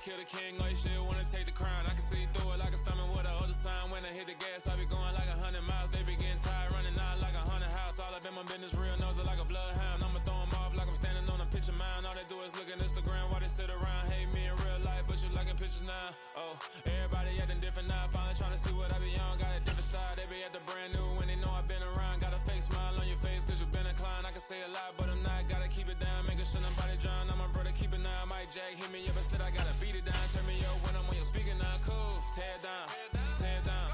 kill the king, or you shit wanna take the crown. I can see through it like a stomach with a other sign. When I hit the gas, I be going like 100 miles. They be getting tired, running out like a haunted house. All up in my business, real nose like a bloodhound. I'ma throw them off like I'm standing on a picture mound. All they do is look at Instagram while they sit around. Hate me in real life, but you liking pictures now. Oh, everybody acting different now. Finally trying to see what I be on. Got a different style, they be at the brand new when they know I've been around. Got a fake smile on your face cause you been inclined. I can say a lot, but I'm not. Gotta keep it down, making sure nobody drown. I'm my brother, keep it now. Mike Jack hit me up and said I gotta beat it down. Turn me up when I'm on your speaker now. Cool, tear it down, tear it down,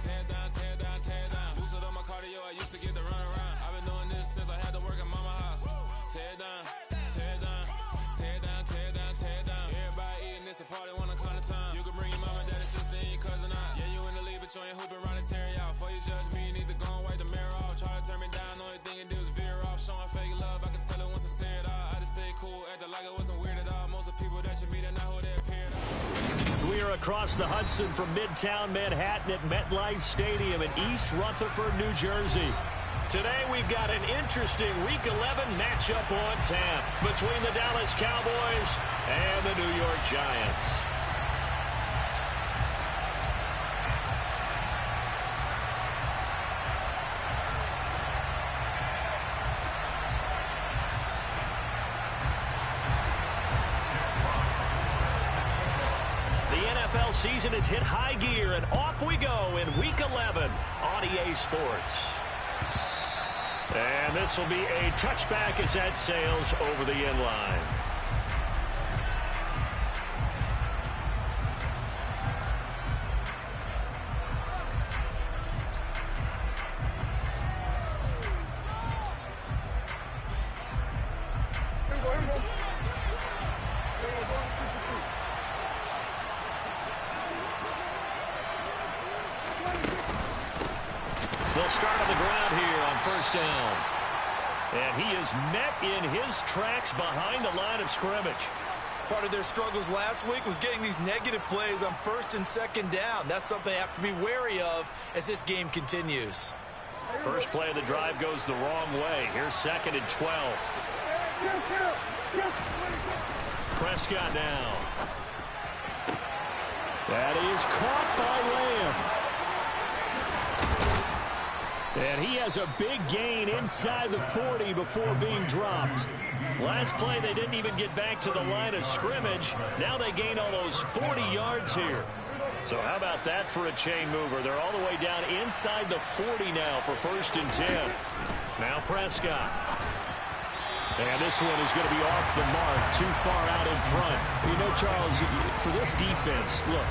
tear it down, tear it down, tear it down. Boosted up my cardio, I used to get to run around. I've been doing this since I had to work at mama house. Tear it down, tear it down, tear it down, tear it down, tear it down. Everybody eating this a party, one o'clock of time. You can bring your mama, daddy, sister, and your cousin out. Yeah, you in the lead, but you ain't hooping around and tear it out. Before you judge me, you need to go and wipe the mirror off. Try to turn me down, only thing you do is veer off. Showing fake love, I can tell it once I say it all. I just stay cool, acting like it wasn't weird at all. Most of the people that you meet are not who they appeared. We are across the Hudson from Midtown Manhattan at MetLife Stadium in East Rutherford, New Jersey. Today we've got an interesting Week 11 matchup on tap between the Dallas Cowboys and the New York Giants. NFL season has hit high gear, and off we go in Week 11 on EA Sports. And this will be a touchback as that sails over the end line. They'll start on the ground here on first down. And he is met in his tracks behind the line of scrimmage. Part of their struggles last week was getting these negative plays on first and second down. That's something they have to be wary of as this game continues. First play of the drive goes the wrong way. Here's 2nd and 12. Prescott now. That is caught by Lamb. And he has a big gain inside the 40 before being dropped. Last play, they didn't even get back to the line of scrimmage. Now they gain almost 40 yards here. So how about that for a chain mover? They're all the way down inside the 40 now for 1st and 10. Now Prescott. And this one is going to be off the mark, too far out in front. You know, Charles, for this defense, look,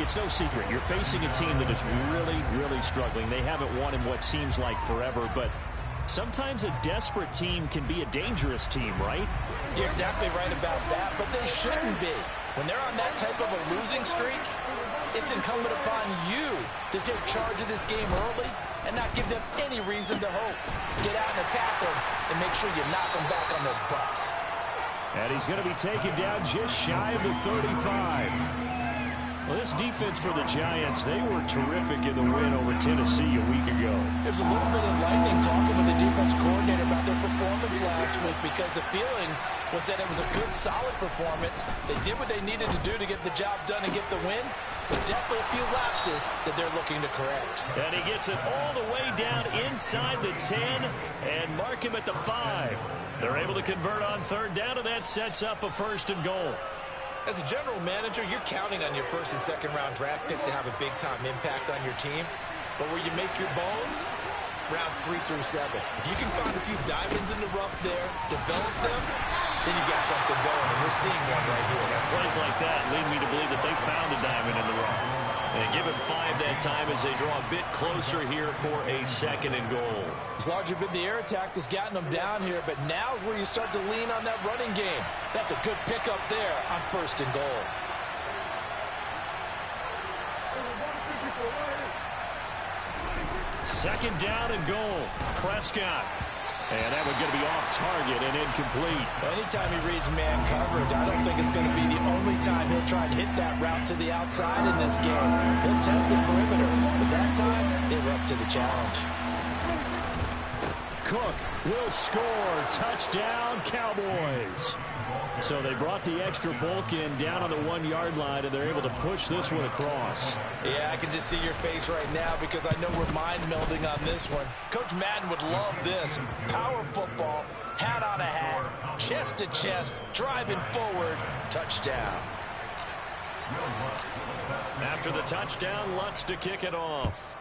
it's no secret. You're facing a team that is really, really struggling. They haven't won in what seems like forever, but sometimes a desperate team can be a dangerous team, right? You're exactly right about that, but they shouldn't be. When they're on that type of a losing streak, it's incumbent upon you to take charge of this game early and not give them any reason to hope. Get out and attack them and make sure you knock them back on their butts. And he's going to be taken down just shy of the 35. Well, this defense for the Giants, they were terrific in the win over Tennessee a week ago. There's a little bit enlightening talking with the defense coordinator about their performance last week because the feeling was that it was a good, solid performance. They did what they needed to do to get the job done and get the win, but definitely a few lapses that they're looking to correct. And he gets it all the way down inside the 10 and mark him at the 5. They're able to convert on 3rd down, and that sets up a 1st and goal. As a general manager, you're counting on your 1st and 2nd round draft picks to have a big-time impact on your team. But where you make your bones, rounds 3 through 7. If you can find a few diamonds in the rough there, develop them, then you got something going, and we're seeing one right here. Yeah, plays like that lead me to believe that they found a diamond in the rough. And give him 5 that time as they draw a bit closer here for a 2nd and goal. It's largely been the air attack that's gotten them down here, but now's where you start to lean on that running game. That's a good pickup there on 1st and goal. Second down and goal. Prescott. And that one's going to be off target and incomplete. Anytime he reads man coverage, I don't think it's going to be the only time he'll try and hit that route to the outside in this game. He'll test the perimeter, but that time, they were up to the challenge. Cook will score. Touchdown, Cowboys. So they brought the extra bulk in down on the 1-yard line, and they're able to push this one across. Yeah, I can just see your face right now because I know we're mind melding on this one. Coach Madden would love this. Power football, hat on a hat, chest to chest, driving forward, touchdown. After the touchdown, Lutz to kick it off.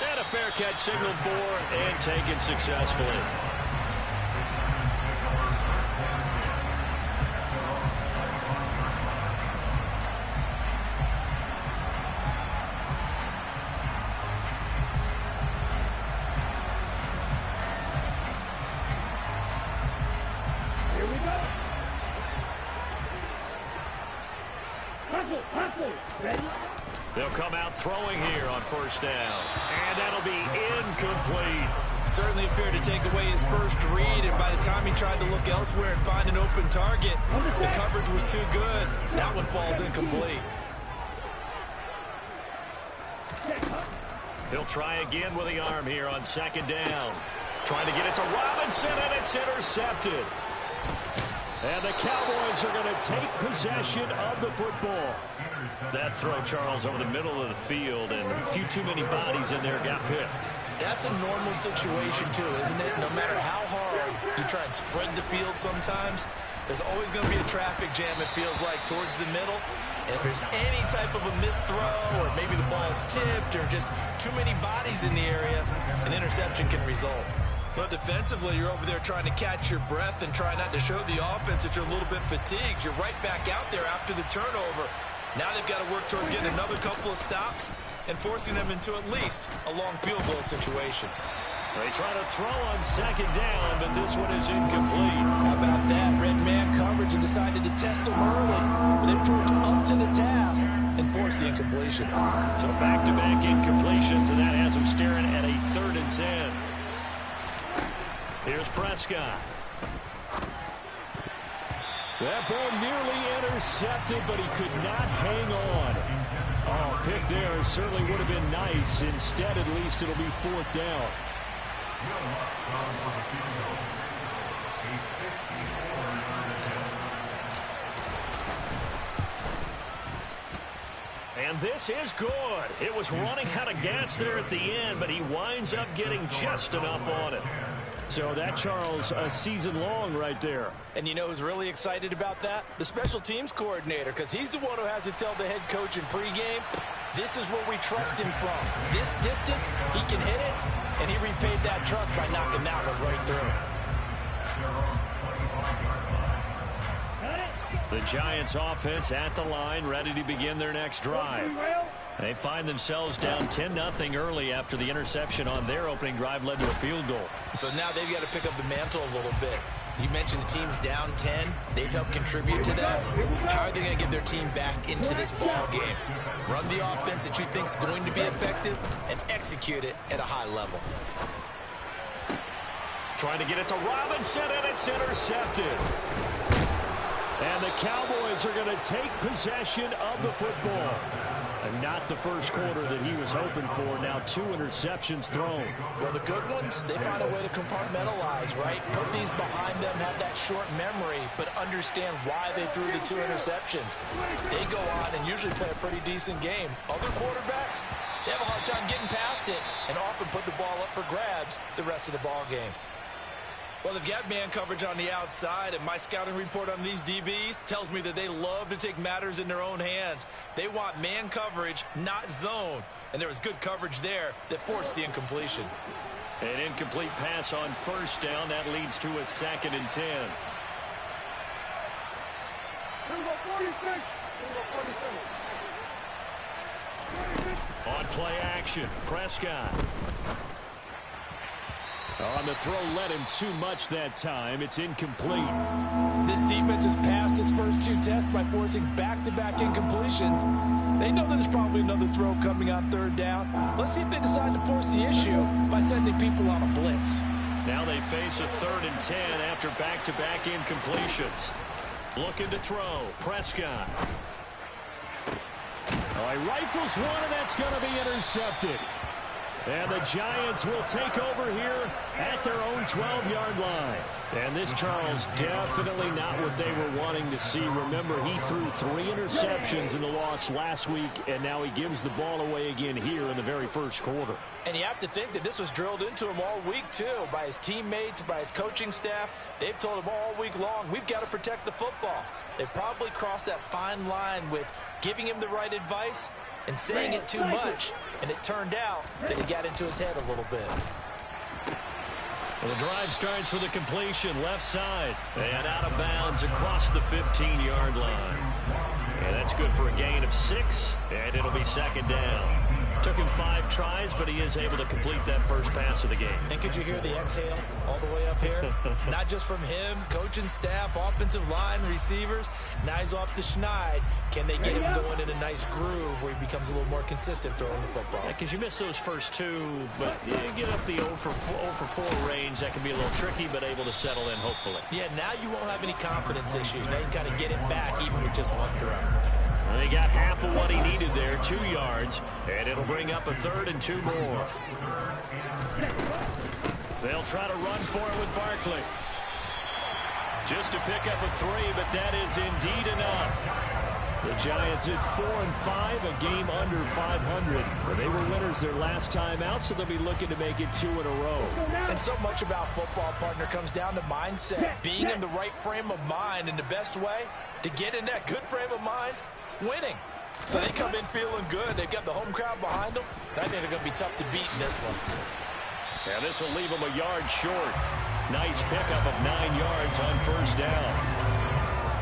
And a fair catch signaled for and taken successfully. Here we go. Ready? They'll come out throwing here on first down. And that'll be incomplete. Certainly appeared to take away his first read, and by the time he tried to look elsewhere and find an open target, the coverage was too good. That one falls incomplete. He'll try again with the arm here on second down. Trying to get it to Robinson, and it's intercepted. And the Cowboys are going to take possession of the football. That throw, Charles, over the middle of the field, and a few too many bodies in there got picked. That's a normal situation, too, isn't it? No matter how hard you try and spread the field sometimes, there's always going to be a traffic jam, it feels like, towards the middle. And if there's any type of a missed throw, or maybe the ball's tipped, or just too many bodies in the area, an interception can result. But defensively, you're over there trying to catch your breath and try not to show the offense that you're a little bit fatigued. You're right back out there after the turnover. Now they've got to work towards getting another couple of stops and forcing them into at least a long field goal situation. They try to throw on second down, but this one is incomplete. How about that? Red man coverage and decided to test them early. But it proved up to the task and forced the incompletion. So back-to-back incompletions, and that has them staring at a 3rd and 10. Here's Prescott. That ball nearly intercepted, but he could not hang on. Oh, pick there certainly would have been nice. Instead, at least, it'll be 4th down. And this is good. It was running out of gas there at the end, but he winds up getting just enough on it. So that, Charles, a season long right there. And you know who's really excited about that? The special teams coordinator, because he's the one who has to tell the head coach in pregame, this is where we trust him from. This distance, he can hit it, and he repaid that trust by knocking that one right through. The Giants offense at the line, ready to begin their next drive. They find themselves down 10-0 early after the interception on their opening drive led to a field goal. So now they've got to pick up the mantle a little bit. You mentioned the team's down 10. They've helped contribute to that. How are they going to get their team back into this ball game? Run the offense that you think is going to be effective and execute it at a high level. Trying to get it to Robinson, and it's intercepted. And the Cowboys are going to take possession of the football. And not the first quarter that he was hoping for. Now 2 interceptions thrown. Well, the good ones, they find a way to compartmentalize, right? Put these behind them, have that short memory, but understand why they threw the 2 interceptions. They go on and usually play a pretty decent game. Other quarterbacks, they have a hard time getting past it and often put the ball up for grabs the rest of the ball game. Well, they've got man coverage on the outside, and my scouting report on these DBs tells me that they love to take matters in their own hands. They want man coverage, not zone. And there was good coverage there that forced the incompletion. An incomplete pass on first down. That leads to a 2nd and 10. On play action, Prescott. On the throw, led him too much that time. It's incomplete. This defense has passed its first 2 tests by forcing back-to-back incompletions. They know that there's probably another throw coming on 3rd down. Let's see if they decide to force the issue by sending people on a blitz. Now they face a 3rd and 10 after back-to-back incompletions. Looking to throw, Prescott. Oh, he rifles one, and that's going to be intercepted. And the Giants will take over here at their own 12-yard line. And this, Charles, definitely not what they were wanting to see. Remember, he threw 3 interceptions in the loss last week, and now he gives the ball away again here in the very first quarter. And you have to think that this was drilled into him all week, too, by his teammates, by his coaching staff. They've told him all week long, we've got to protect the football. They probably crossed that fine line with giving him the right advice and saying it too much, and it turned out that it got into his head a little bit. Well, the drive starts with a completion left side and out of bounds across the 15-yard line. And that's good for a gain of 6, and it'll be second down. Took him 5 tries, but he is able to complete that first pass of the game. And could you hear the exhale all the way up here? Not just from him, coaching staff, offensive line, receivers. Now he's off the schneid. Can they get him going in a nice groove where he becomes a little more consistent throwing the football? Because you miss those first 2, but you get up the 0 for 4 range. That can be a little tricky, but able to settle in, hopefully. Yeah, now you won't have any confidence issues. Now you can kind of get it back even with just 1 throw. He got half of what he needed there, 2 yards, and it'll bring up a 3rd and 2 more. They'll try to run for it with Barkley. Just to pick up a 3, but that is indeed enough. The Giants at 4-5, a game under 500. But they were winners their last time out, so they'll be looking to make it 2 in a row. And so much about football, partner, comes down to mindset. Being in the right frame of mind, and the best way to get in that good frame of mind, winning. So they come in feeling good. They've got the home crowd behind them. I think they're going to be tough to beat in this one. Yeah, this will leave them a yard short. Nice pickup of 9 yards on first down.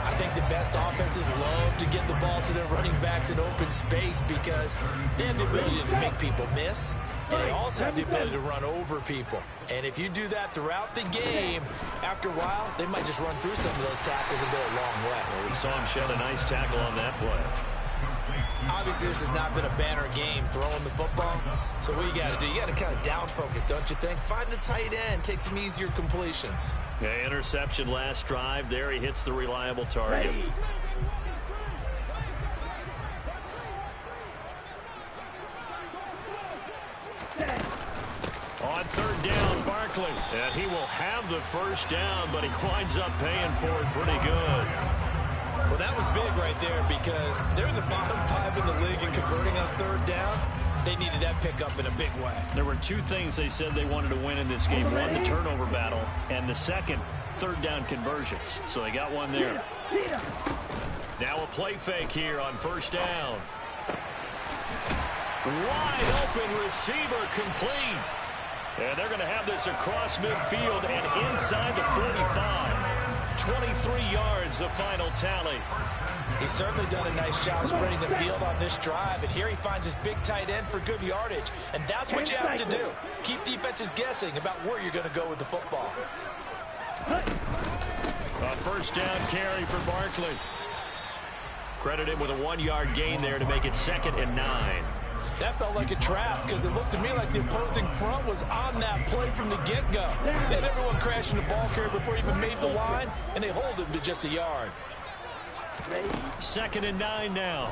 I think the best offenses love to get the ball to their running backs in open space because they have the ability to make people miss, and they also have the ability to run over people. And if you do that throughout the game, after a while, they might just run through some of those tackles and go a long way. Well, we saw him shed a nice tackle on that play. Obviously, this has not been a banner game throwing the football. So what you got to do, you got to kind of down focus, don't you think? Find the tight end, take some easier completions. Yeah, interception last drive. There he hits the reliable target. On 3rd down, Barkley. And he will have the first down, but he winds up paying for it pretty good. Well, that was big right there because they're in the bottom 5 in the league and converting on 3rd down. They needed that pickup in a big way. There were 2 things they said they wanted to win in this game. One, the turnover battle, and the second, 3rd down conversions. So they got one there. Now a play fake here on 1st down. Wide open receiver complete. And they're going to have this across midfield and inside the 45. 23 yards, the final tally. He's certainly done a nice job spreading the field on this drive, and here he finds his big tight end for good yardage, and that's what you have to do. Keep defenses guessing about where you're going to go with the football. A 1st down carry for Barkley. Credit him with a 1-yard gain there to make it 2nd and 9. That felt like a trap because it looked to me like the opposing front was on that play from the get-go. They had everyone crashing the ball carrier before he even made the line, and they hold him to just a yard. 2nd and 9 now.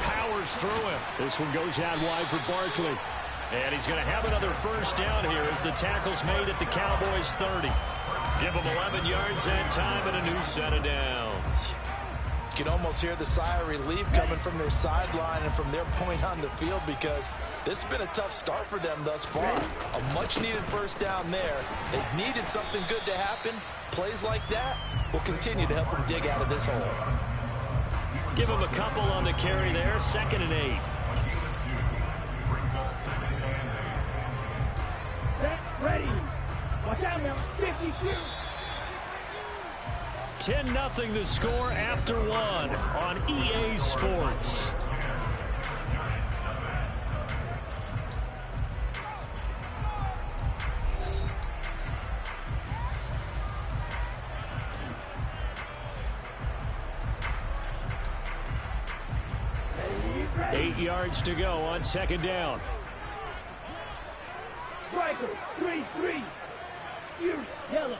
Powers through him. This one goes out wide for Barkley. And he's going to have another 1st down here as the tackle's made at the Cowboys' 30. Give them 11 yards that time and a new set of downs. You can almost hear the sigh of relief coming from their sideline and from their point on the field because this has been a tough start for them thus far. A much-needed 1st down there. They've needed something good to happen. Plays like that will continue to help them dig out of this hole. Give them a couple on the carry there. 2nd and 8. Ready. Watch out now. 52. 10-0 the score after 1 on EA Sports. Eight yards to go on 2nd down. Striker, 3-3. You're yellow.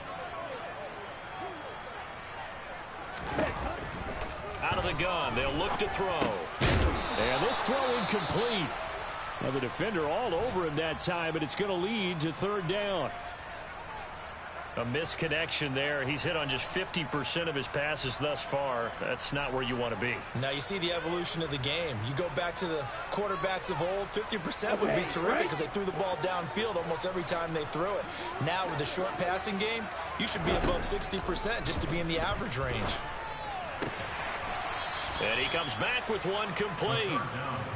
Out of the gun, they'll look to throw. And this throw incomplete. Now the defender all over him that time, but it's going to lead to third down. A misconnection there. He's hit on just 50% of his passes thus far. That's not where you want to be. Now you see the evolution of the game. You go back to the quarterbacks of old, 50% would be terrific because they threw the ball downfield almost every time they threw it. Now with the short passing game, you should be above 60% just to be in the average range. And he comes back with one complete.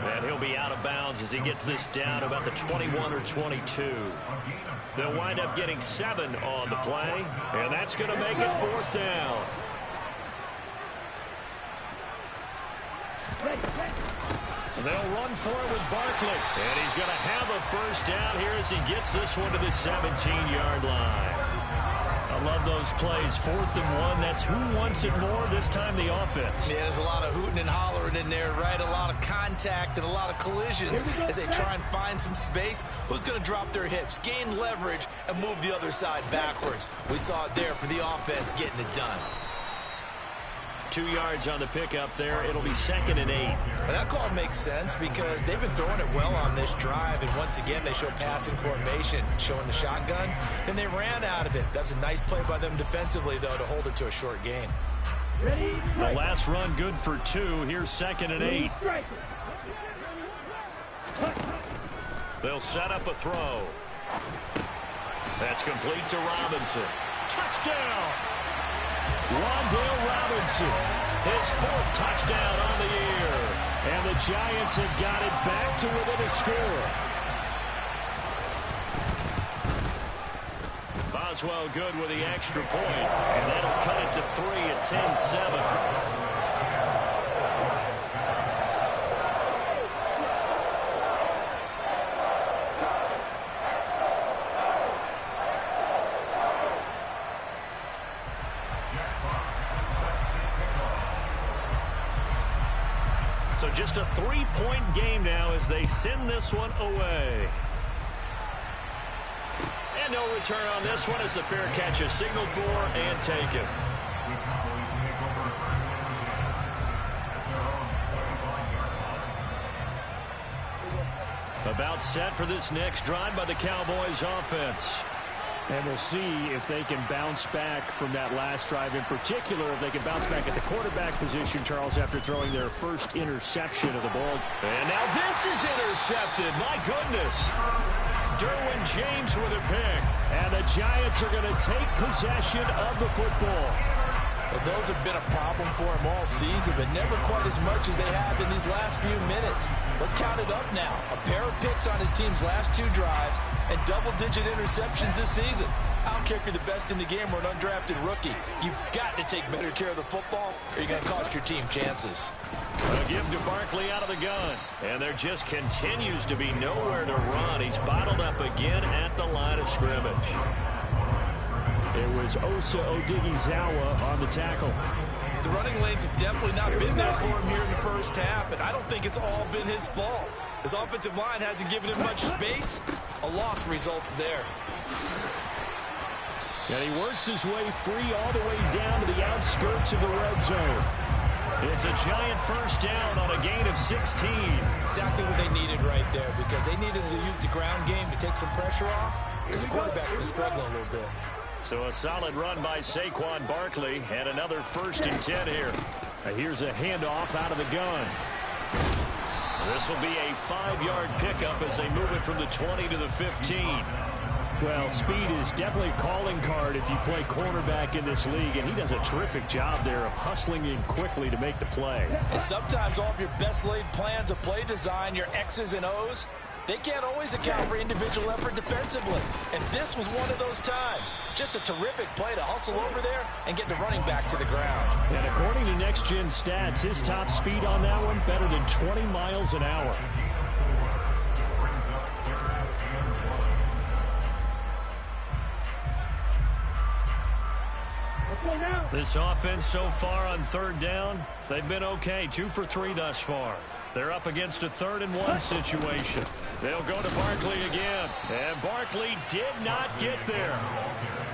And he'll be out of bounds as he gets this down about the 21 or 22. They'll wind up getting 7 on the play, and that's going to make it fourth down. They'll run for it with Barkley. And he's going to have a first down here as he gets this one to the 17-yard line. I love those plays. 4th and 1. That's who wants it more, this time the offense. Yeah, there's a lot of hooting and hollering in there, right? A lot of contact and a lot of collisions as they try and find some space. Who's going to drop their hips, gain leverage, and move the other side backwards? We saw it there for the offense getting it done. 2 yards on the pickup there. It'll be 2nd and 8. Well, that call makes sense because they've been throwing it well on this drive, and once again they show passing formation, showing the shotgun. Then they ran out of it. That's a nice play by them defensively, though, to hold it to a short gain. The last run good for 2. Here's 2nd and 8. They'll set up a throw. That's complete to Robinson. Touchdown! Wan'Dale Robinson, his 4th touchdown on the year. And the Giants have got it back to within a score. Boswell good with the extra point, and that'll cut it to 3 at 10-7. So just a 3-point game now as they send this one away. And no return on this one as the fair catch is signaled for and taken. About set for this next drive by the Cowboys offense. And we'll see if they can bounce back from that last drive. In particular, if they can bounce back at the quarterback position, Charles, after throwing their first interception of the ball. And now this is intercepted. My goodness. Derwin James with a pick. And the Giants are going to take possession of the football. Well, those have been a problem for him all season, but never quite as much as they have in these last few minutes. Let's count it up now. A pair of picks on his team's last 2 drives and double-digit interceptions this season. I don't care if you're the best in the game or an undrafted rookie. You've got to take better care of the football or you're going to cost your team chances. A give to Barkley out of the gun. And there just continues to be nowhere to run. He's bottled up again at the line of scrimmage. It was Osa Odighizuwa on the tackle. The running lanes have definitely not been there for him here in the first half, and I don't think it's all been his fault. His offensive line hasn't given him much space. A loss results there. And he works his way free all the way down to the outskirts of the red zone. It's a giant first down on a gain of 16. Exactly what they needed right there, because they needed to use the ground game to take some pressure off, because the quarterback's been struggling a little bit. So a solid run by Saquon Barkley, and another 1st and 10 here. Here's a handoff out of the gun. This will be a 5-yard pickup as they move it from the 20 to the 15. Well, speed is definitely a calling card if you play cornerback in this league, and he does a terrific job there of hustling in quickly to make the play. And sometimes all of your best laid plans of play design, your X's and O's, they can't always account for individual effort defensively. And this was one of those times. Just a terrific play to hustle over there and get the running back to the ground. And according to Next Gen Stats, his top speed on that one, better than 20 miles an hour. This offense so far on 3rd down, they've been okay. 2 for 3 thus far. They're up against a 3rd and 1 situation. They'll go to Barkley again. And Barkley did not get there.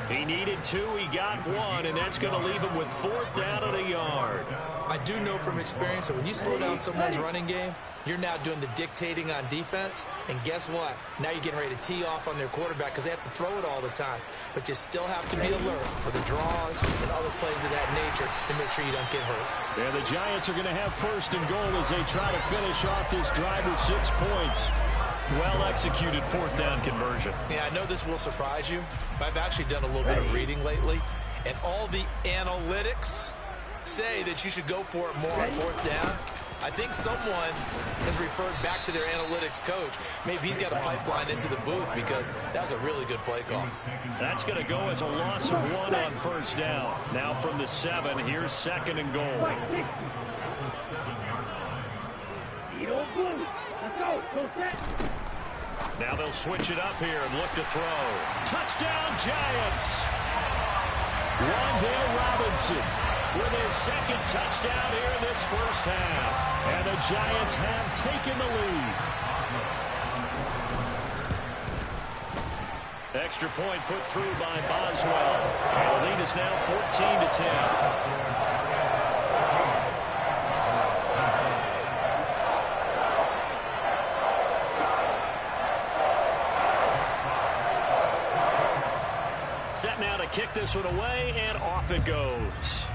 He needed 2, he got 1, and that's going to leave him with 4th down and a yard. I do know from experience that when you slow down someone's running game, you're now doing the dictating on defense, and guess what? Now you're getting ready to tee off on their quarterback because they have to throw it all the time. But you still have to be alert for the draws and other plays of that nature to make sure you don't get hurt. And the Giants are going to have 1st and goal as they try to finish off this drive with 6 points. Well-executed 4th down conversion. Yeah, I know this will surprise you, but I've actually done a little bit of reading lately, and all the analytics say that you should go for it more on 4th down. I think someone has referred back to their analytics coach. Maybe he's got a pipeline into the booth because that was a really good play call. That's going to go as a loss of 1 on 1st down. Now from the 7, here's 2nd and goal. Now they'll switch it up here and look to throw. Touchdown, Giants! Wan'Dale Robinson with his 2nd touchdown here in this 1st half. And the Giants have taken the lead. Extra point put through by Boswell. And the lead is now 14-10. Set now to kick this one away, and off it goes.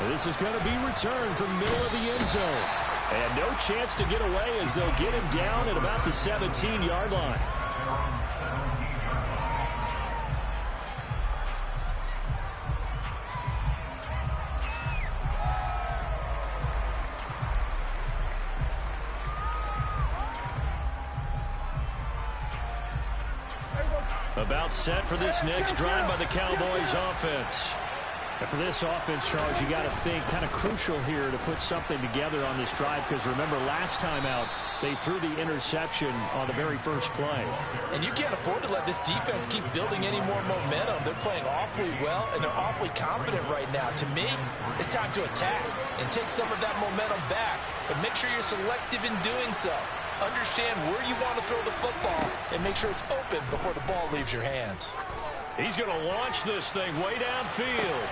This is going to be returned from the middle of the end zone. And no chance to get away as they'll get him down at about the 17-yard line. About set for this next drive by the Cowboys offense. And for this offense, Charles, you got to think kind of crucial here to put something together on this drive because remember last time out they threw the interception on the very first play. And you can't afford to let this defense keep building any more momentum. They're playing awfully well and they're awfully confident right now. To me, it's time to attack and take some of that momentum back. But make sure you're selective in doing so. Understand where you want to throw the football and make sure it's open before the ball leaves your hands. He's going to launch this thing way downfield.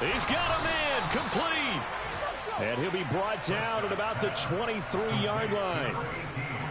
He's got him in, complete. And he'll be brought down at about the 23-yard line.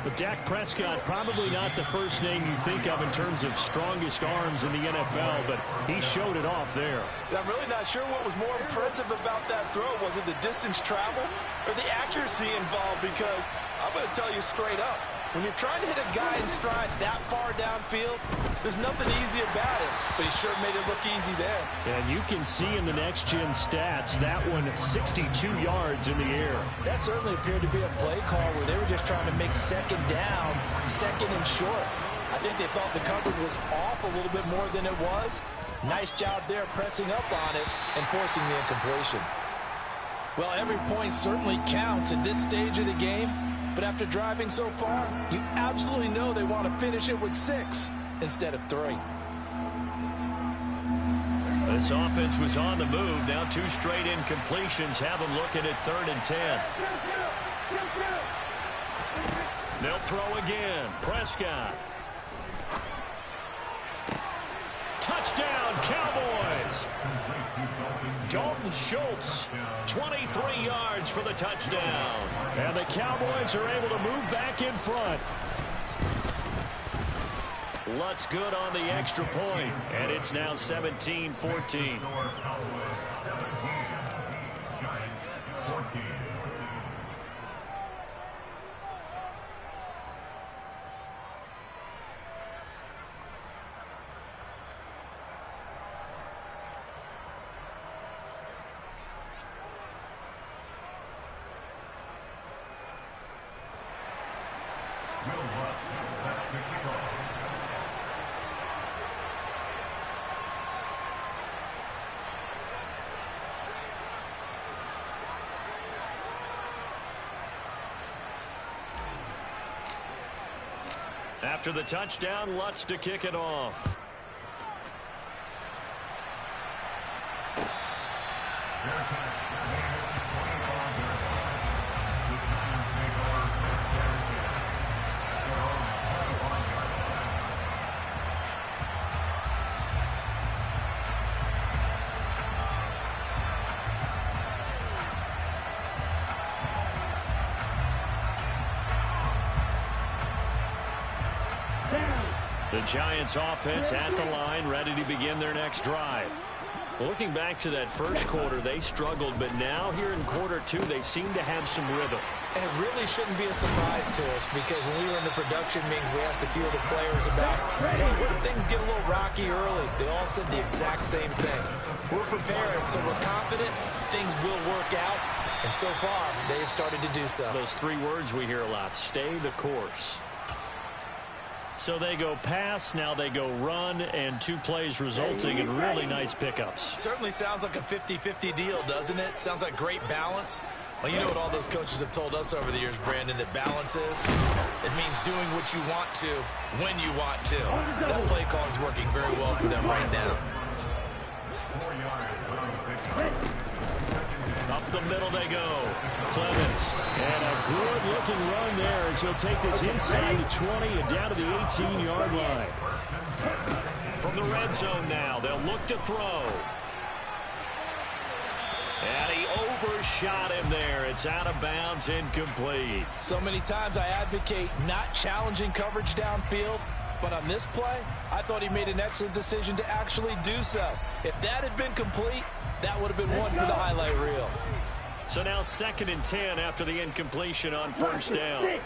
But Dak Prescott, probably not the first name you think of in terms of strongest arms in the NFL, but he showed it off there. I'm really not sure what was more impressive about that throw. Was it the distance traveled or the accuracy involved? Because I'm going to tell you straight up, when you're trying to hit a guy in stride that far downfield, there's nothing easy about it. But he sure made it look easy there. And you can see in the next-gen stats, that one 62 yards in the air. That certainly appeared to be a play call where they were just trying to make 2nd down, 2nd and short. I think they thought the coverage was off a little bit more than it was. Nice job there pressing up on it and forcing the incompletion. Well, every point certainly counts at this stage of the game. But after driving so far, you absolutely know they want to finish it with 6 instead of 3. This offense was on the move. Now 2 straight incompletions have them looking at 3rd and 10. They'll throw again. Prescott. Touchdown, Cowboys. Dalton Schultz, 23 yards for the touchdown. And the Cowboys are able to move back in front. Lutz good on the extra point, and it's now 17-14. After the touchdown, Lutz to kick it off. The Giants offense at the line, ready to begin their next drive. Looking back to that first quarter, they struggled, but now here in quarter two, they seem to have some rhythm. And it really shouldn't be a surprise to us, because when we were in the production meetings, we asked a few of the players about, hey, what if things get a little rocky early? They all said the exact same thing. We're prepared, so we're confident things will work out. And so far, they have started to do so. Those three words we hear a lot: stay the course. So they go pass, now they go run, and 2 plays resulting in really nice pickups. Certainly sounds like a 50-50 deal, doesn't it? Sounds like great balance. Well, you know what all those coaches have told us over the years, Brandon, that balance is? It means doing what you want to, when you want to. That play calling is working very well for them right now. Up the middle they go. Clemens. And a good-looking run there as he'll take this inside the 20 and down to the 18-yard line. From the red zone now, they'll look to throw. And he overshot him there. It's out of bounds, incomplete. So many times I advocate not challenging coverage downfield, but on this play, I thought he made an excellent decision to actually do so. If that had been complete, that would have been one for the highlight reel. So now 2nd and 10 after the incompletion on first down.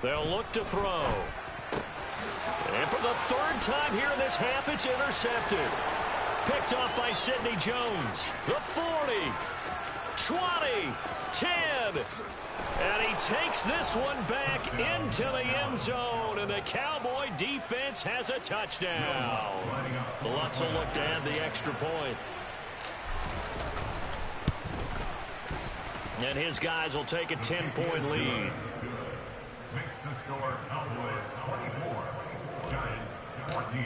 They'll look to throw. And for the 3rd time here in this half, it's intercepted. Picked off by Sidney Jones. The 40, 20, 10. And he takes this one back into the end zone, and the Cowboy defense has a touchdown. Lutz will look to add the extra point. And his guys will take a 10-point lead. Makes the score Cowboys 24, Giants 14.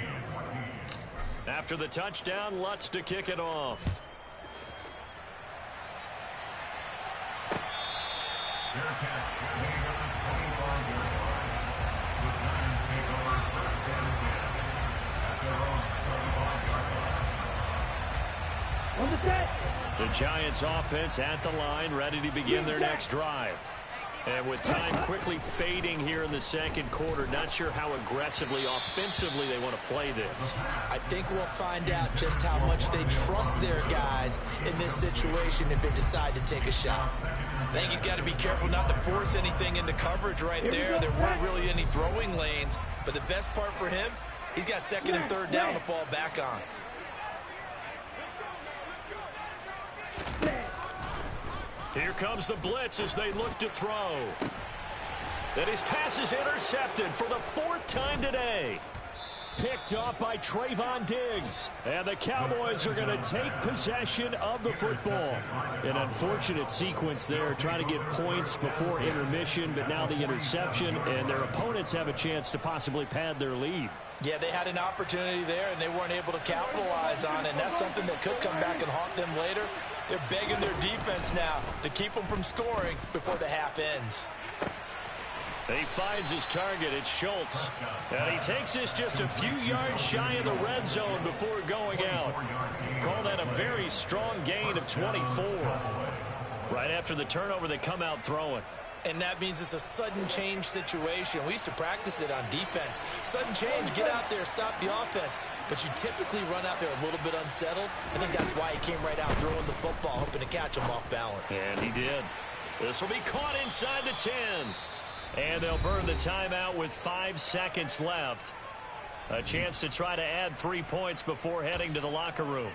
After the touchdown, Lutz to kick it off. Their catch made up the 25-yard line. The Giants take over 1st and 10 at their own 25-yard line. On the set. The Giants offense at the line, ready to begin their next drive. And with time quickly fading here in the second quarter, not sure how aggressively, offensively they want to play this. I think we'll find out just how much they trust their guys in this situation if they decide to take a shot. I think he's got to be careful not to force anything into coverage right there. There weren't really any throwing lanes, but the best part for him, he's got 2nd and 3rd down to fall back on. Here comes the blitz as they look to throw. And his pass is intercepted for the 4th time today. Picked off by Trayvon Diggs. And the Cowboys are going to take possession of the football. An unfortunate sequence there, trying to get points before intermission, but now the interception, and their opponents have a chance to possibly pad their lead. Yeah, they had an opportunity there, and they weren't able to capitalize on it, and that's something that could come back and haunt them later. They're begging their defense now to keep them from scoring before the half ends. He finds his target. It's Schultz. And he takes this just a few yards shy of the red zone before going out. Call that a very strong gain of 24. Right after the turnover, they come out throwing. And that means it's a sudden change situation. We used to practice it on defense. Sudden change, get out there, stop the offense. But you typically run out there a little bit unsettled. I think that's why he came right out throwing the football, hoping to catch him off balance. And he did. This will be caught inside the 10. And they'll burn the timeout with 5 seconds left. A chance to try to add 3 points before heading to the locker room.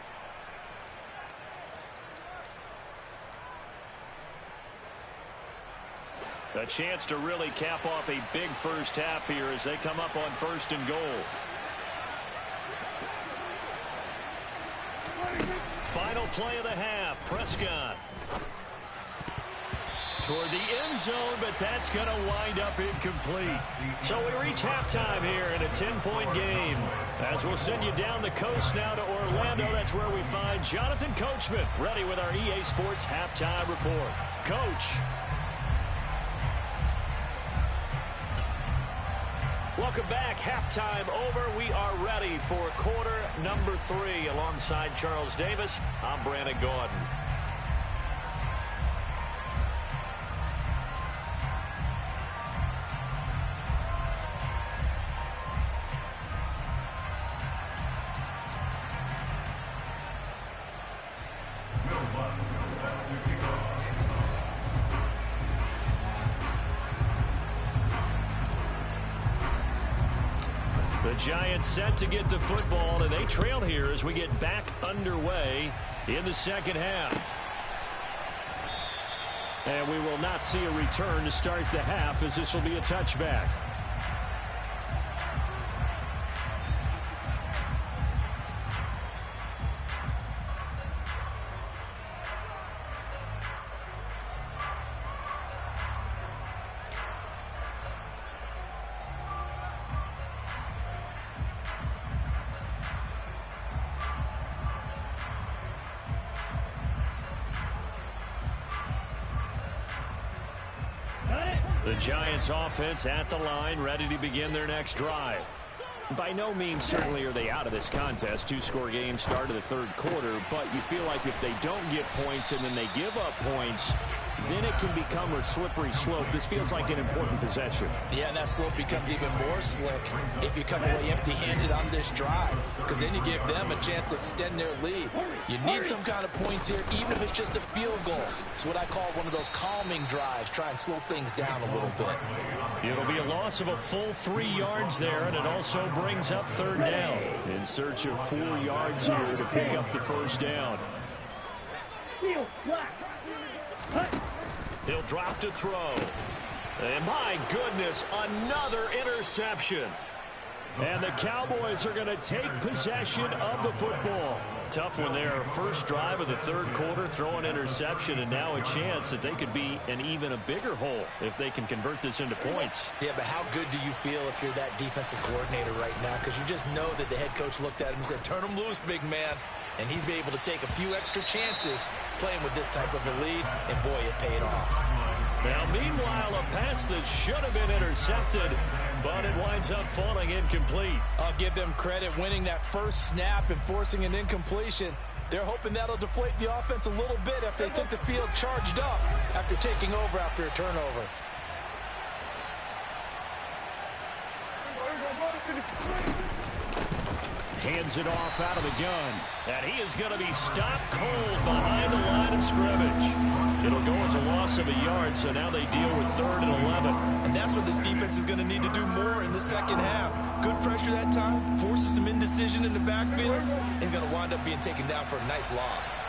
A chance to really cap off a big first half here as they come up on 1st and goal. Final play of the half. Prescott toward the end zone, but that's going to wind up incomplete. So we reach halftime here in a 10-point game. As we'll send you down the coast now to Orlando, that's where we find Jonathan Coachman ready with our EA Sports halftime report. Coach. Welcome back. Halftime over. We are ready for quarter number 3. Alongside Charles Davis, I'm Brandon Gordon. Giants set to get the football, and they trail here as we get back underway in the second half. And we will not see a return to start the half, as this will be a touchback. The Giants offense at the line, ready to begin their next drive. By no means certainly are they out of this contest. Two-score game start of the third quarter, but you feel like if they don't get points and then they give up points, then it can become a slippery slope. This feels like an important possession. Yeah, and that slope becomes even more slick if you come away empty-handed on this drive, because then you give them a chance to extend their lead. You need some kind of points here, even if it's just a field goal. It's what I call one of those calming drives. Try and slow things down a little bit. It'll be a loss of a full 3 yards there, and it also brings up third down. In search of 4 yards here to pick up the first down. He'll drop to throw. And my goodness, another interception. And the Cowboys are going to take possession of the football. Tough one there. First drive of the third quarter, throw an interception, and now a chance that they could be in even a bigger hole if they can convert this into points. Yeah, but how good do you feel if you're that defensive coordinator right now? Because you just know that the head coach looked at him and said, turn him loose, big man. And he'd be able to take a few extra chances playing with this type of a lead, and boy, it paid off. Now, meanwhile, a pass that should have been intercepted, but it winds up falling incomplete. I'll give them credit winning that first snap and forcing an incompletion. They're hoping that'll deflate the offense a little bit if they took the field charged up after taking over after a turnover. Hands it off out of the gun. And he is going to be stopped cold behind the line of scrimmage. It'll go as a loss of a yard, so now they deal with 3rd and 11. And that's what this defense is going to need to do more in the second half. Good pressure that time, forces some indecision in the backfield. He's going to wind up being taken down for a nice loss.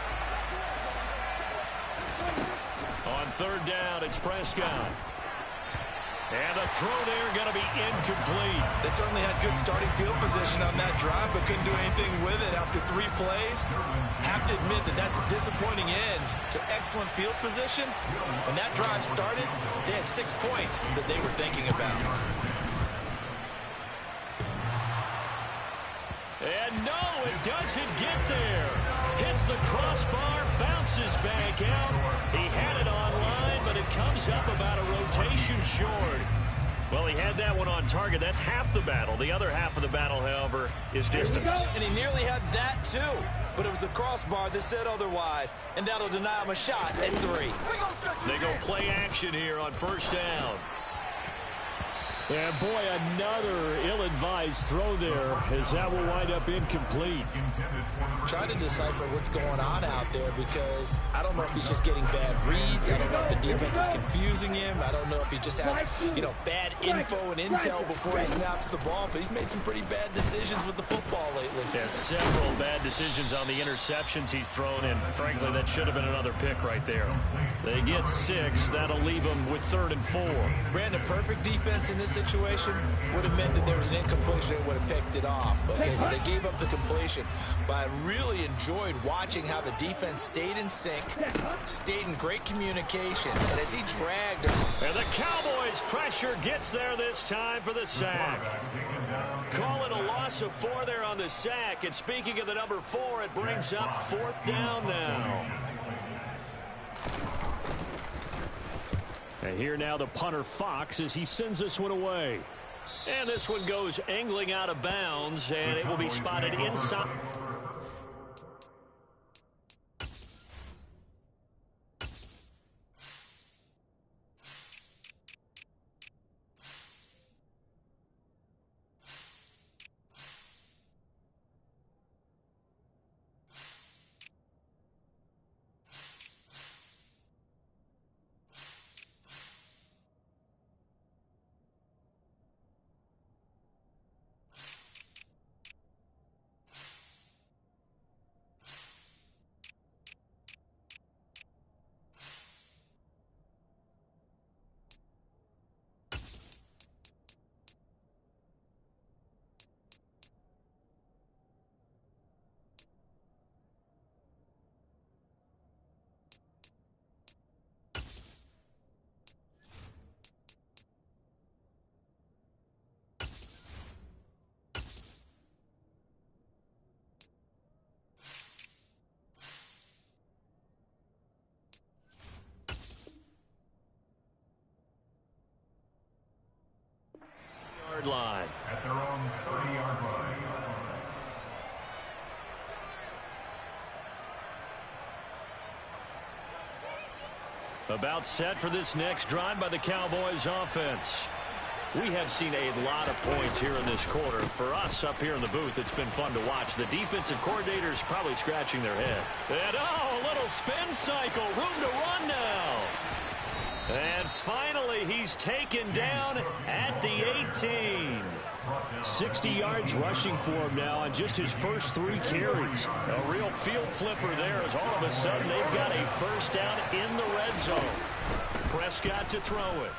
On 3rd down, it's Prescott. And a throw there going to be incomplete. They certainly had good starting field position on that drive, but couldn't do anything with it after 3 plays. Have to admit that that's a disappointing end to excellent field position. When that drive started, they had 6 points that they were thinking about. And no, it doesn't get there. Hits the crossbar, bounces back out. He had it online, but it comes up about a rotation short. Well, he had that one on target. That's half the battle. The other half of the battle, however, is distance. And he nearly had that, too. But it was the crossbar that said otherwise, and that'll deny him a shot at 3. They go play action here on 1st down. And, boy, another ill-advised throw there, as that will wind up incomplete. Try to decipher what's going on out there, because I don't know if he's just getting bad reads. I don't know if the defense is confusing him. I don't know if he just has, bad info and intel before he snaps the ball. But he's made some pretty bad decisions with the football lately. Yeah, several bad decisions on the interceptions he's thrown in. Frankly, that should have been another pick right there. They get 6. That'll leave them with 3rd and 4. Ran a perfect defense in this situation. Would have meant that there was an incompletion and would have picked it off. Okay, so they gave up the completion. But I really enjoyed watching how the defense stayed in sync, stayed in great communication, and as he dragged him. And the Cowboys' pressure gets there this time for the sack. Call it a loss of 4 there on the sack. And speaking of the number 4, it brings up 4th down now. And here now the punter Fox as he sends this one away. And this one goes angling out of bounds, and it will be spotted inside. About set for this next drive by the Cowboys offense. We have seen a lot of points here in this quarter. For us up here in the booth, it's been fun to watch. The defensive coordinator's probably scratching their head. And a little spin cycle. Room to run now. And finally, he's taken down at the 18. 60 yards rushing for him now on just his first 3 carries. A real field flipper there as all of a sudden they've got a first down in the red zone. Prescott to throw it.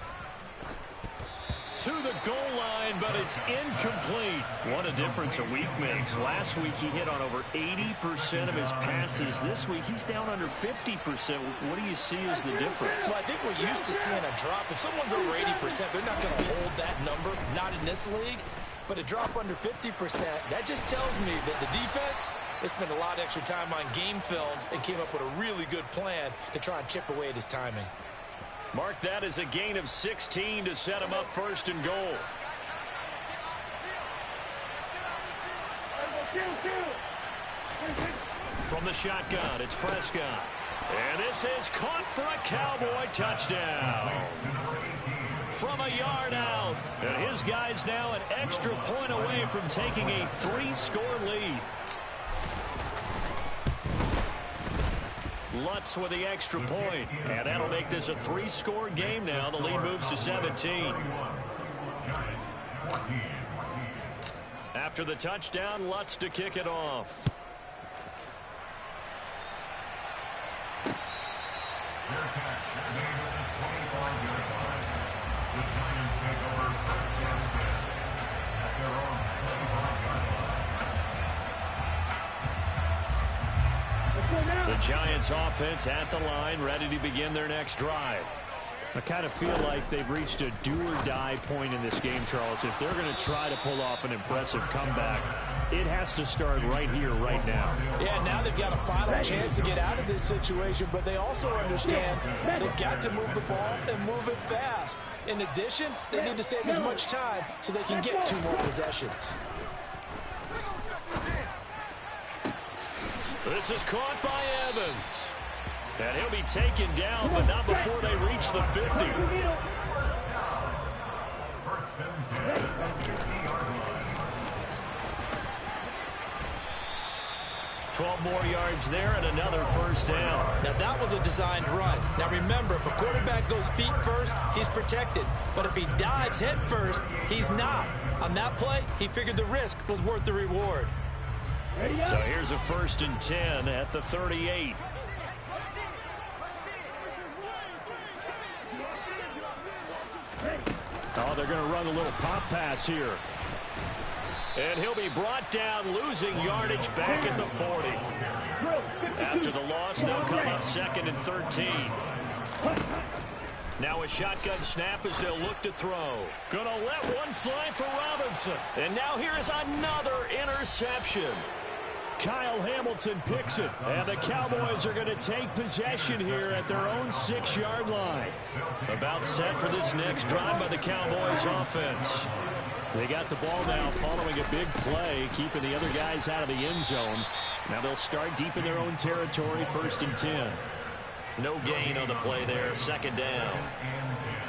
To the goal line, but it's incomplete. What a difference a week makes. Last week he hit on over 80% of his passes. This week he's down under 50%. What do you see as the difference? Well, I think we're used to seeing a drop. If someone's over 80%, they're not going to hold that number, not in this league. But a drop under 50%, that just tells me that the defense has spent a lot of extra time on game films and came up with a really good plan to try and chip away at his timing. Mark that as a gain of 16 to set him up first and goal. From the shotgun, it's Prescott. And this is caught for a Cowboy touchdown. From a yard out. And his guy's now an extra point away from taking a 3-score lead. Lutz with the extra point, and that'll make this a 3-score game now. The lead moves to 17. After the touchdown, Lutz to kick it off. The Giants offense at the line, ready to begin their next drive. I kind of feel like they've reached a do-or-die point in this game, Charles. If they're going to try to pull off an impressive comeback, it has to start right here, right now. Yeah, now they've got a final chance to get out of this situation, but they also understand they've got to move the ball and move it fast. In addition, they need to save as much time so they can get 2 more possessions. This is caught by Evans. And he'll be taken down, but not before they reach the 50. 12 more yards there and another first down. Now that was a designed run. Now remember, if a quarterback goes feet first, he's protected. But if he dives head first, he's not. On that play, he figured the risk was worth the reward. So here's a 1st and 10 at the 38. Oh, they're going to run a little pop pass here. And he'll be brought down, losing yardage back at the 40. After the loss, they'll come up 2nd and 13. Now a shotgun snap as they'll look to throw. Gonna let one fly for Robinson. And now here is another interception. Kyle Hamilton picks it, and the Cowboys are going to take possession here at their own 6-yard line. About set for this next drive by the Cowboys offense. They got the ball now following a big play, keeping the other guys out of the end zone. Now they'll start deep in their own territory, 1st and 10. No gain on the play there, 2nd down.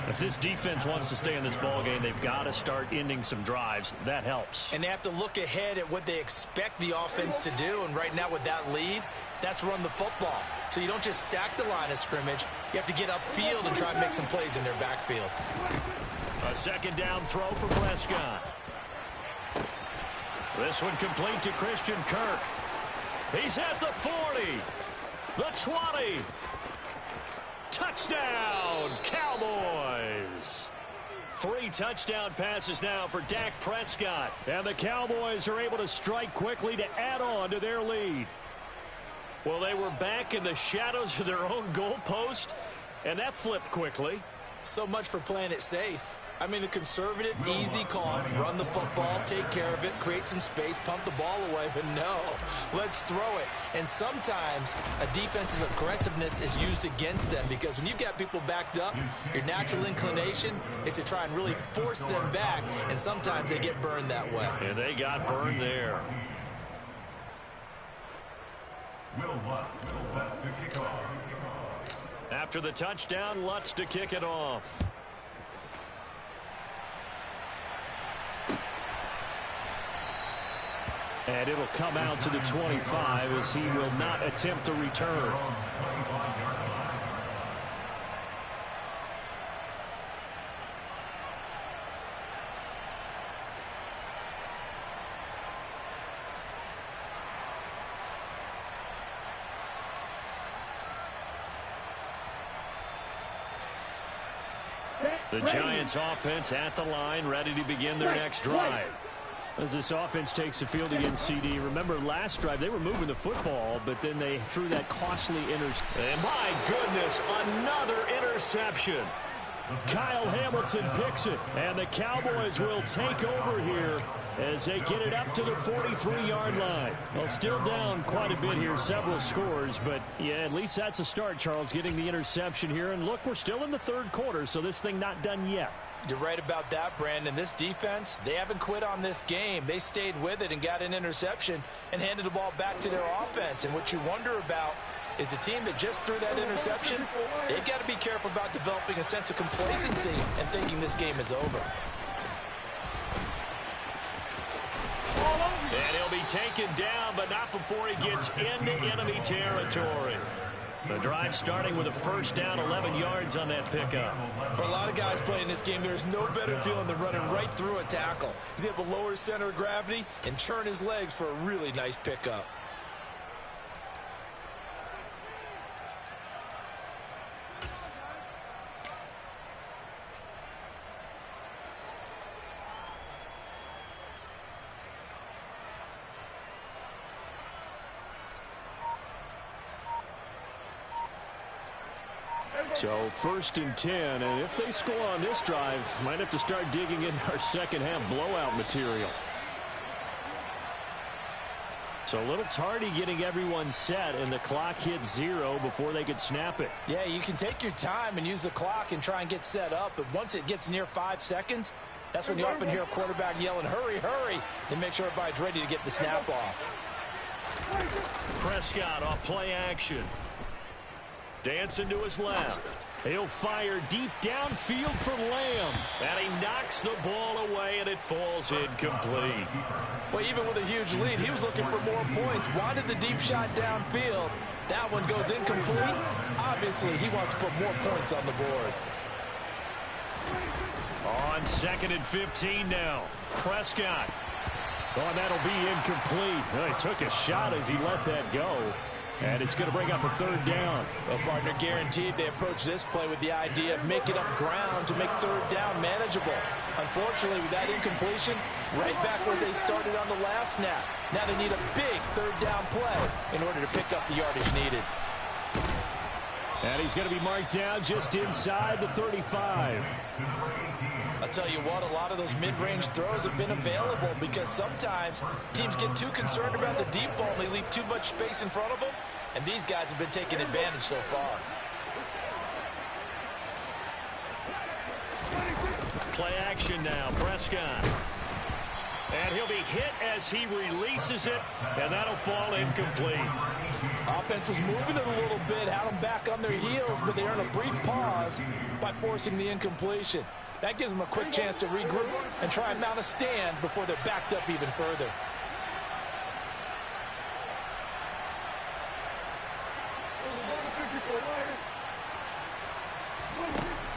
If this defense wants to stay in this ballgame, they've got to start ending some drives. That helps. And they have to look ahead at what they expect the offense to do. And right now with that lead, that's run the football. So you don't just stack the line of scrimmage. You have to get upfield and try and make some plays in their backfield. A 2nd down throw for Prescott. This one complete to Christian Kirk. He's at the 40. The 20. Touchdown, Cowboys. 3 touchdown passes now for Dak Prescott. And the Cowboys are able to strike quickly to add on to their lead. Well, they were back in the shadows of their own goalpost, and that flipped quickly. So much for playing it safe. I mean, a conservative, easy call, run the football, take care of it, create some space, pump the ball away. But no, let's throw it. And sometimes a defense's aggressiveness is used against them because when you've got people backed up, your natural inclination is to try and really force them back, and sometimes they get burned that way. And they got burned there. Will Lutz will set to kick off. After After the touchdown, Lutz to kick it off. And it'll come out to the 25 as he will not attempt to return. The Giants offense at the line, ready to begin their next drive. As this offense takes the field against CD, remember last drive they were moving the football, but then they threw that costly interception. And my goodness, another interception. Kyle Hamilton picks it, and the Cowboys will take over here as they get it up to the 43-yard line. Well, still down quite a bit here, several scores, but yeah, at least that's a start, Charles, getting the interception here. And look, we're still in the third quarter, so this thing not done yet. You're right about that, Brandon. This defense, they haven't quit on this game. They stayed with it and got an interception and handed the ball back to their offense. And what you wonder about is the team that just threw that interception, they've got to be careful about developing a sense of complacency and thinking this game is over. And he'll be taken down, but not before he gets into enemy territory. The drive starting with a first down, 11 yards on that pickup. For a lot of guys playing this game, there's no better feeling than running right through a tackle. He's able to lower his center of gravity and churn his legs for a really nice pickup. So first and 10, and if they score on this drive, might have to start digging in our second half blowout material. So a little tardy getting everyone set, and the clock hits 0 before they could snap it. Yeah, you can take your time and use the clock and try and get set up, but once it gets near 5 seconds, that's when you often hear a quarterback yelling, hurry, hurry, to make sure everybody's ready to get the snap off. Prescott off play action. Dancing to his left. He'll fire deep downfield for Lamb. And he knocks the ball away, and it falls incomplete. Well, even with a huge lead, he was looking for more points. Wanted the deep shot downfield. That one goes incomplete. Obviously, he wants to put more points on the board. On 2nd and 15 now. Prescott. Oh, and that'll be incomplete. Well, he took a shot as he let that go. And it's going to bring up a third down. Well, partner, guaranteed they approach this play with the idea of making up ground to make third down manageable. Unfortunately, with that incompletion, right back where they started on the last snap. Now they need a big third down play in order to pick up the yardage needed. And he's going to be marked down just inside the 35. I'll tell you what, a lot of those mid-range throws have been available because sometimes teams get too concerned about the deep ball and they leave too much space in front of them, and these guys have been taking advantage so far. Play action now, Prescott. And he'll be hit as he releases it, and that'll fall incomplete. Offense was moving it a little bit, had them back on their heels, but they earned a brief pause by forcing the incompletion. That gives them a quick chance to regroup and try and mount a stand before they're backed up even further.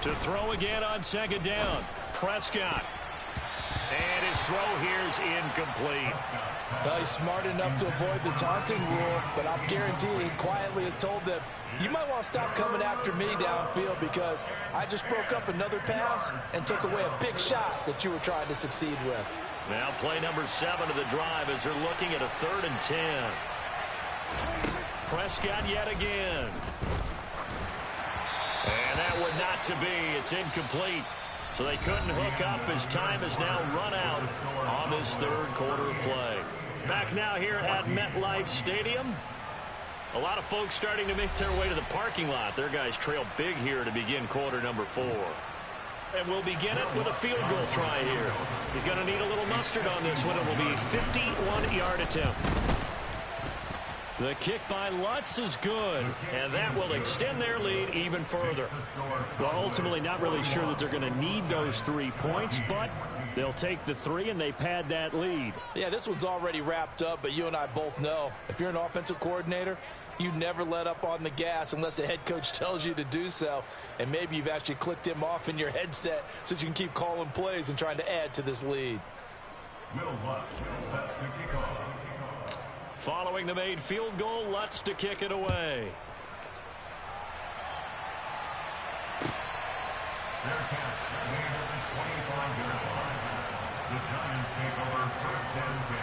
To throw again on 2nd down. Prescott. And his throw here is incomplete. Well, he's smart enough to avoid the taunting rule, but I'll guarantee he quietly has told them, you might want to stop coming after me downfield because I just broke up another pass and took away a big shot that you were trying to succeed with. Now play number 7 of the drive as they're looking at a 3rd and 10. Prescott yet again. And that would not to be. It's incomplete. So they couldn't hook up as time is now run out on this 3rd quarter of play. Back now here at MetLife Stadium. A lot of folks starting to make their way to the parking lot. Their guys trail big here to begin quarter number 4. And we'll begin it with a field goal try here. He's going to need a little mustard on this one. It will be a 51-yard attempt. The kick by Lutz is good, and that will extend their lead even further. Well, ultimately not really sure that they're going to need those 3 points, but they'll take the 3 and they pad that lead. Yeah, this one's already wrapped up, but you and I both know if you're an offensive coordinator, you never let up on the gas unless the head coach tells you to do so. And maybe you've actually clicked him off in your headset so you can keep calling plays and trying to add to this lead. Following the made field goal, Lutz to kick it away. Their catch made at the 25-yard line. The Giants take over first and 10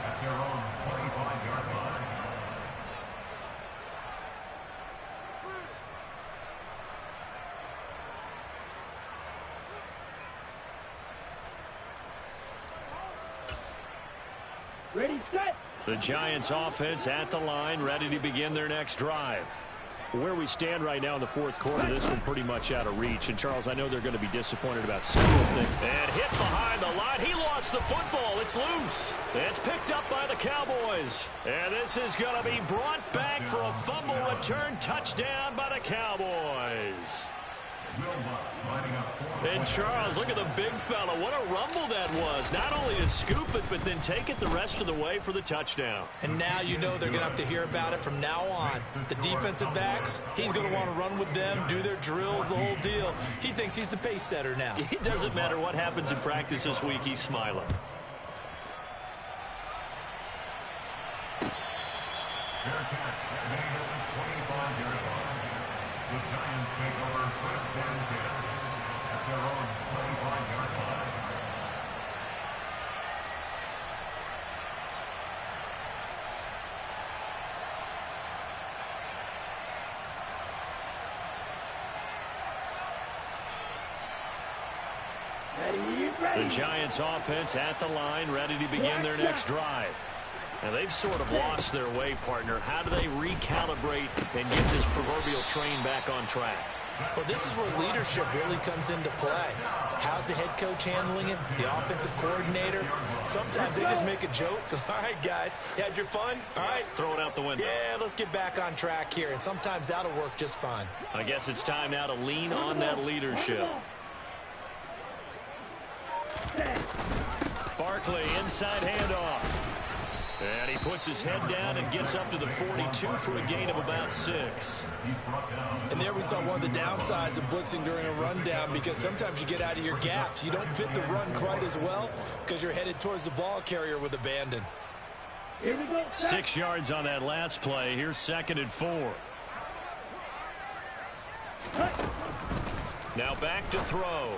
at their own 25-yard line. Ready, set. The Giants offense at the line, ready to begin their next drive. Where we stand right now in the fourth quarter, this one pretty much out of reach. And, Charles, I know they're going to be disappointed about several things. And hit behind the line. He lost the football. It's loose. It's picked up by the Cowboys. And this is going to be brought back for a fumble return touchdown by the Cowboys. And, Charles, look at the big fella. What a rumble that was. Not only to scoop it, but then take it the rest of the way for the touchdown. And now you know they're going to have to hear about it from now on. The defensive backs, he's going to want to run with them, do their drills, the whole deal. He thinks he's the pace setter now. It doesn't matter what happens in practice this week. He's smiling. Their catch made at the 25-yard line. The Giants take over first and 10 at their own 25-yard line. The Giants offense at the line, ready to begin their next drive. And they've sort of lost their way, partner. How do they recalibrate and get this proverbial train back on track? Well, this is where leadership really comes into play. How's the head coach handling it? The offensive coordinator? Sometimes they just make a joke. All right, guys, you had your fun? All right. Throw it out the window. Yeah, let's get back on track here. And sometimes that'll work just fine. I guess it's time now to lean on that leadership. Barkley, inside handoff. And he puts his head down and gets up to the 42 for a gain of about 6. And there we saw one of the downsides of blitzing during a rundown, because sometimes you get out of your gaps. You don't fit the run quite as well because you're headed towards the ball carrier with abandon. Here we go. 6 yards on that last play. Here's 2nd and 4. Now back to throw.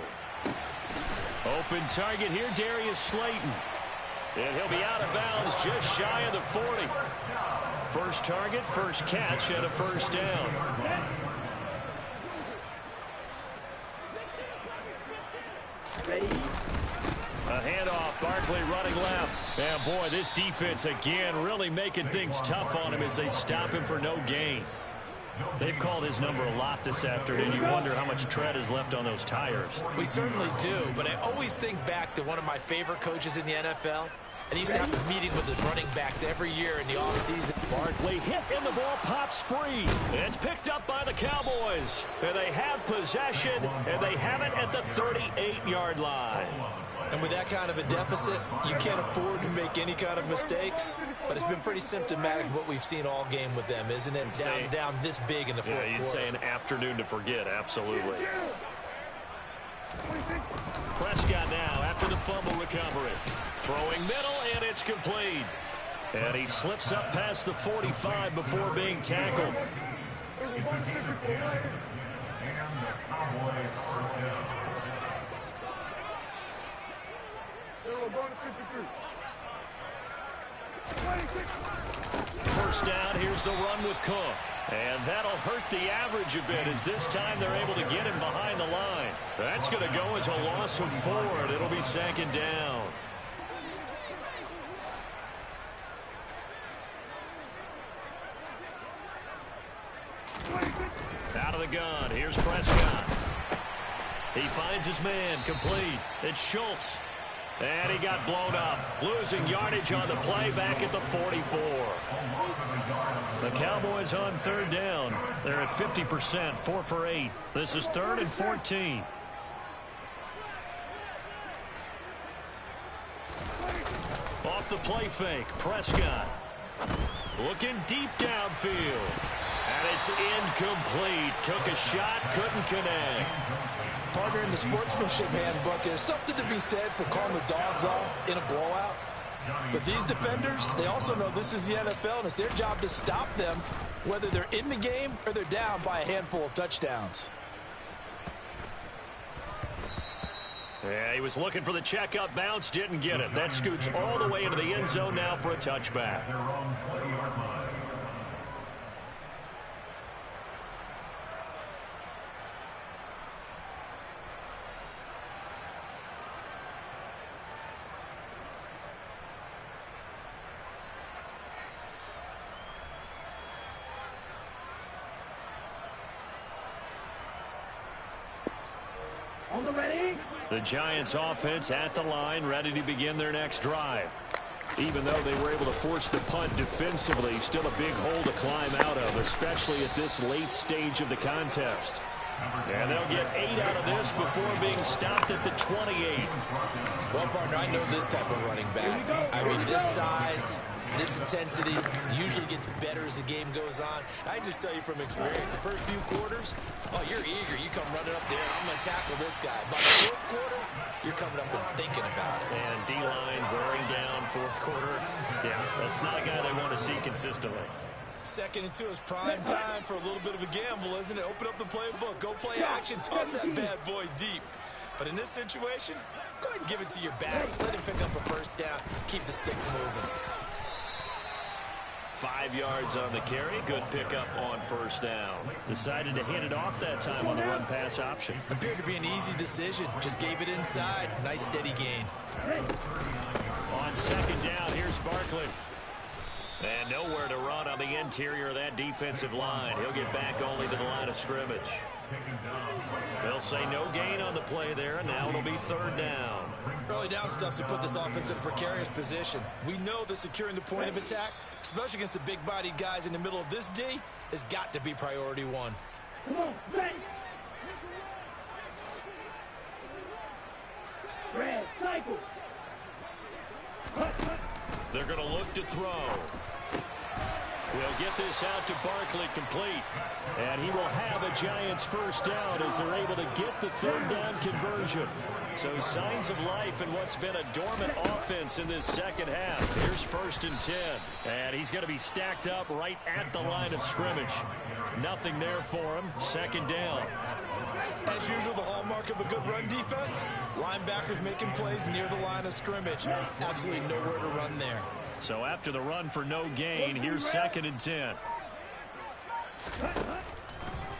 Open target here, Darius Slayton. And he'll be out of bounds just shy of the 40. First target, first catch, and a first down. A handoff, Barkley running left. And boy, this defense again really making things tough on him as they stop him for no gain. They've called his number a lot this afternoon. You wonder how much tread is left on those tires. We certainly do, but I always think back to one of my favorite coaches in the NFL. And he used to have a meeting with his running backs every year in the offseason. Barkley hit and the ball pops free. It's picked up by the Cowboys. And they have possession, and they have it at the 38-yard line. And with that kind of a deficit, you can't afford to make any kind of mistakes. But it's been pretty symptomatic of what we've seen all game with them, isn't it? Down this big in the fourth quarter. Yeah, you'd say an afternoon to forget, absolutely. Prescott now after the fumble recovery. Throwing middle, and it's complete. And he slips up past the 45 before being tackled. It's a gain of 10, and the Cowboys first down. First down, here's the run with Cook. And that'll hurt the average a bit as this time they're able to get him behind the line. That's going to go as a loss of 4, and it'll be 2nd down. Out of the gun, here's Prescott. He finds his man, complete. It's Schultz. And he got blown up. Losing yardage on the play back at the 44. The Cowboys on third down. They're at 50%, 4 for 8. This is 3rd and 14. Off the play fake, Prescott. Looking deep downfield. And it's incomplete. Took a shot, couldn't connect. Partner, in the sportsmanship handbook, there's something to be said for calling the dogs off in a blowout. But these defenders, they also know this is the NFL, and it's their job to stop them, whether they're in the game or they're down by a handful of touchdowns. Yeah, he was looking for the checkup bounce, didn't get it. That scoots all the way into the end zone now for a touchback. The Giants offense at the line, ready to begin their next drive. Even though they were able to force the punt defensively, still a big hole to climb out of, especially at this late stage of the contest. And they'll get 8 out of this before being stopped at the 28. Well, partner, I know this type of running back. I mean, this size, this intensity usually gets better as the game goes on. I just tell you from experience, the first few quarters, oh, you're eager. You come running up there, and I'm going to tackle this guy. By the fourth quarter, you're coming up and thinking about it. And D-line wearing down fourth quarter. Yeah, that's not a guy they want to see consistently. Second and 2 is prime time for a little bit of a gamble, isn't it? Open up the playbook, go play action, toss that bad boy deep. But in this situation, go ahead and give it to your back. Let him pick up a first down. Keep the sticks moving. 5 yards on the carry. Good pickup on first down. Decided to hand it off that time on the run-pass option. Appeared to be an easy decision. Just gave it inside. Nice steady gain. On second down, here's Barkley. And nowhere to run on the interior of that defensive line. He'll get back only to the line of scrimmage. They'll say no gain on the play there, and now it'll be third down. Early down stuff to put this offense in a precarious position. We know that securing the point of attack, especially against the big-bodied guys in the middle of this D, has got to be priority one. Come on, bang. Red, cycle. They're going to look to throw. We'll get this out to Barkley, complete. And he will have a Giants first down as they're able to get the third down conversion. So signs of life in what's been a dormant offense in this second half. Here's 1st and 10. And he's going to be stacked up right at the line of scrimmage. Nothing there for him. Second down. As usual, the hallmark of a good run defense, linebackers making plays near the line of scrimmage. Absolutely nowhere to run there. So after the run for no gain, here's 2nd and 10.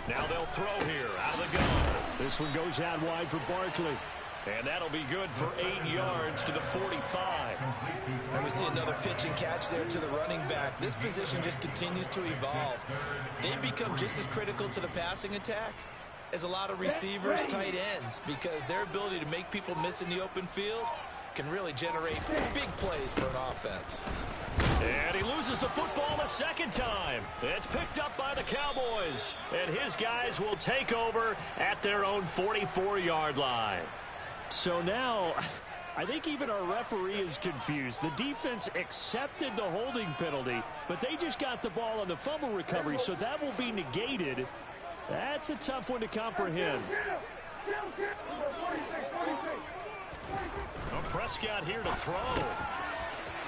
Now they'll throw here out of the gun. This one goes out wide for Barkley. And that'll be good for 8 yards to the 45. And we see another pitch and catch there to the running back. This position just continues to evolve. They become just as critical to the passing attack as a lot of receivers, tight ends, because their ability to make people miss in the open field can really generate big plays for an offense. And he loses the football a second time. It's picked up by the Cowboys. And his guys will take over at their own 44-yard line. So now, I think even our referee is confused. The defense accepted the holding penalty, but they just got the ball on the fumble recovery, so that will be negated. That's a tough one to comprehend. Well, Prescott here to throw.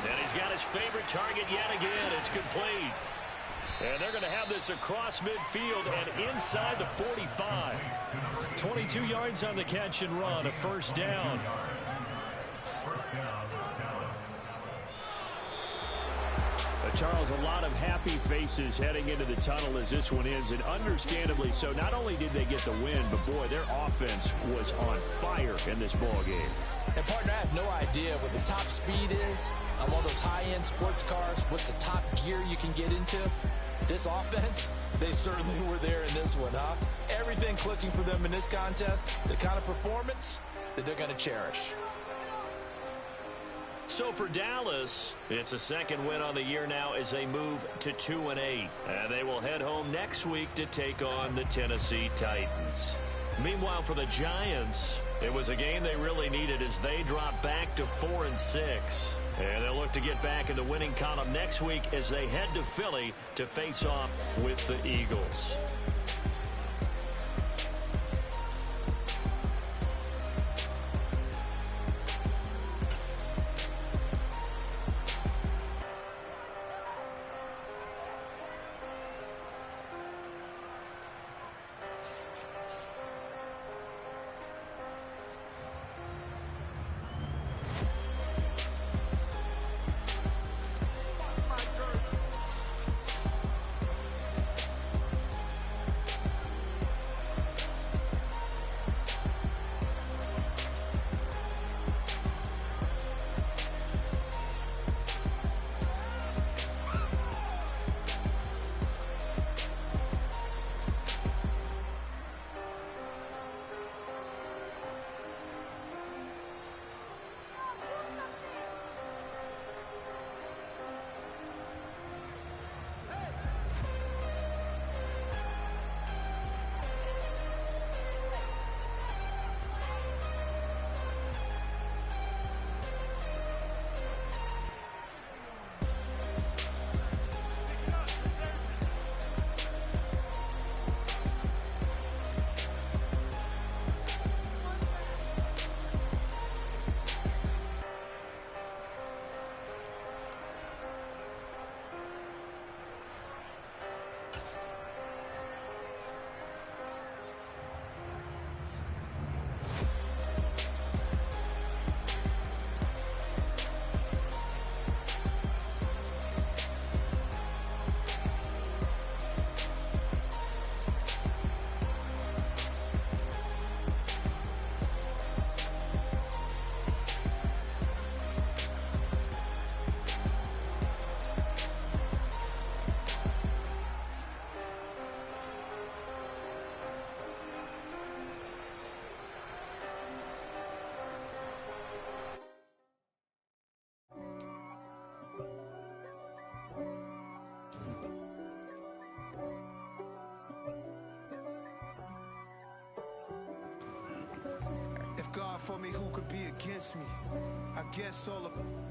And he's got his favorite target yet again. It's complete. And they're going to have this across midfield and inside the 45. 22 yards on the catch and run, a first down. Charles, a lot of happy faces heading into the tunnel as this one ends, and understandably so. Not only did they get the win, but boy, their offense was on fire in this ball game. And partner, I have no idea what the top speed is on one of those high-end sports cars. What's the top gear you can get into? This offense, they certainly were there in this one, huh? Everything clicking for them in this contest, the kind of performance that they're going to cherish. So for Dallas, it's a second win on the year now as they move to 2-8. And they will head home next week to take on the Tennessee Titans. Meanwhile, for the Giants, it was a game they really needed as they drop back to 4-6. And they'll look to get back in the winning column next week as they head to Philly to face off with the Eagles. God for me, who could be against me? I guess all of that.